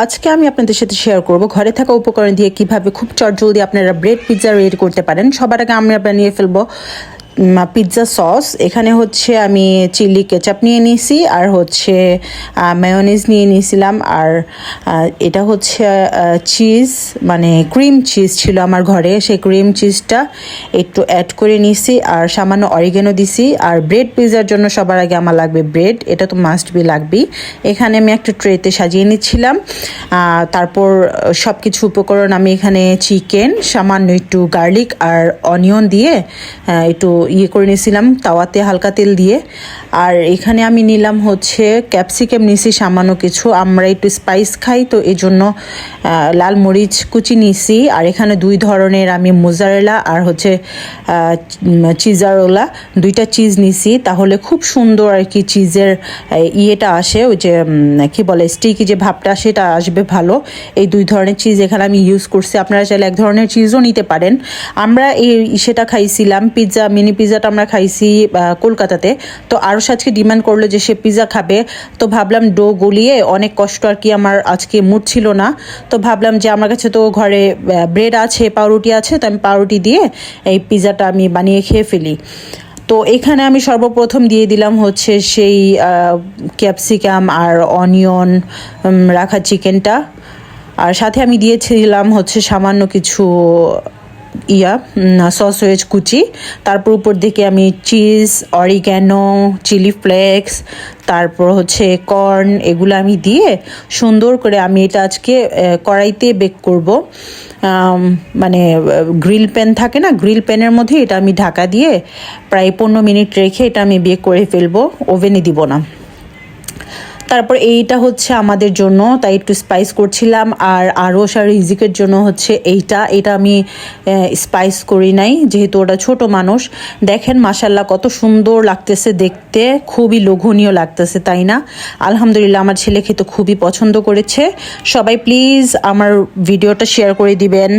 আজকে আমি আপনাদের সাথে শেয়ার করব ঘরে থাকা উপকরণ দিয়ে কিভাবে খুব চটজলদি আপনারা ব্রেড পিৎজা রেডি করতে পারেন। সবার আগে আমরা বানিয়ে ফেলবো পিৎজা সস। এখানে হচ্ছে আমি চিলি কেচাপ নিয়ে নিয়েছি, আর হচ্ছে মেয়োনিজ নিয়ে নিয়েছিলাম, আর এটা হচ্ছে চিজ, মানে ক্রিম চিজ ছিল আমার ঘরে, সেই ক্রিম চিজটা একটু অ্যাড করে নিয়েছি, আর সামান্য অরিগেনো দিছি। আর ব্রেড পিৎজার জন্য সবার আগে আমার লাগবে ব্রেড, এটা তো মাস্ট বি লাগবেই। এখানে আমি একটা ট্রেতে সাজিয়ে নিচ্ছিলাম। তারপর সব কিছু উপকরণ আমি এখানে চিকেন, সামান্য একটু গার্লিক আর অনিয়ন দিয়ে একটু করে নিয়েছিলাম তাওয়াতে হালকা তেল দিয়ে। আর এখানে আমি নিলাম হচ্ছে ক্যাপসিকাম নিয়েছি সামান্য কিছু, আমরা একটু স্পাইস খাই তো এই জন্য লাল মরিচ কুচি নিয়েছি। আর এখানে দুই ধরনের আমি মোজারেলা আর হচ্ছে চিজারোলা দুইটা চিজ নিয়েছি, তাহলে খুব সুন্দর আর কি চিজের ইয়েটা আসে, ওই যে কি বলে স্টিকি যে ভাবটা সেটা আসবে ভালো। এই দুই ধরনের চিজ এখানে আমি ইউজ করছি, আপনারা চাইলে এক ধরনের চিজও নিতে পারেন। আমরা সেটা খাইছিলাম পিৎজা, মিনি পিৎজাটা আমরা খাইছি কলকাতাতে। তো আরও আজকে ডিমান্ড করলো যে সে পিৎজা খাবে, তো ভাবলাম ডো গলিয়ে অনেক কষ্ট আর কি, আমার আজকে মুড ছিল না, তো ভাবলাম যে আমার কাছে তো ঘরে ব্রেড আছে, পাউরুটি আছে, তো আমি পাউরুটি দিয়ে এই পিৎজাটা আমি বানিয়ে খেয়ে ফেলি। তো এখানে আমি সর্বপ্রথম দিয়ে দিলাম হচ্ছে সেই ক্যাপসিকাম আর অনিয়ন রাখা চিকেনটা, আর সাথে আমি দিয়েছিলাম হচ্ছে সামান্য কিছু সসেজ কুচি। তারপর উপর দিকে আমি চিজ, অরিগ্যানো, চিলি ফ্লেক্স, তারপর হচ্ছে কর্ন, এগুলো আমি দিয়ে সুন্দর করে আমি এটা আজকে কড়াইতে বেক করব। মানে গ্রিল প্যান থাকে না, গ্রিল প্যানের মধ্যে এটা আমি ঢাকা দিয়ে প্রায় 15 মিনিট রেখে এটা আমি বেক করে ফেলবো, ওভেনে দিব না। তারপর এইটা হচ্ছে আমাদের জন্য, তাই একটু স্পাইস করছিলাম। আর আরশ আর রিজিকের জন্য হচ্ছে এটা আমি স্পাইস করি নাই, যেহেতু ওটা ছোট মানুষ। দেখেন মাশাল্লাহ কত সুন্দর লাগতেছে দেখতে, খুবই লোভনীয় লাগতেছে, তাই না? আলহামদুলিল্লাহ, আমার ছেলে খেতে খুবই পছন্দ করেছে। সবাই প্লিজ আমার ভিডিওটা শেয়ার করে দিবেন।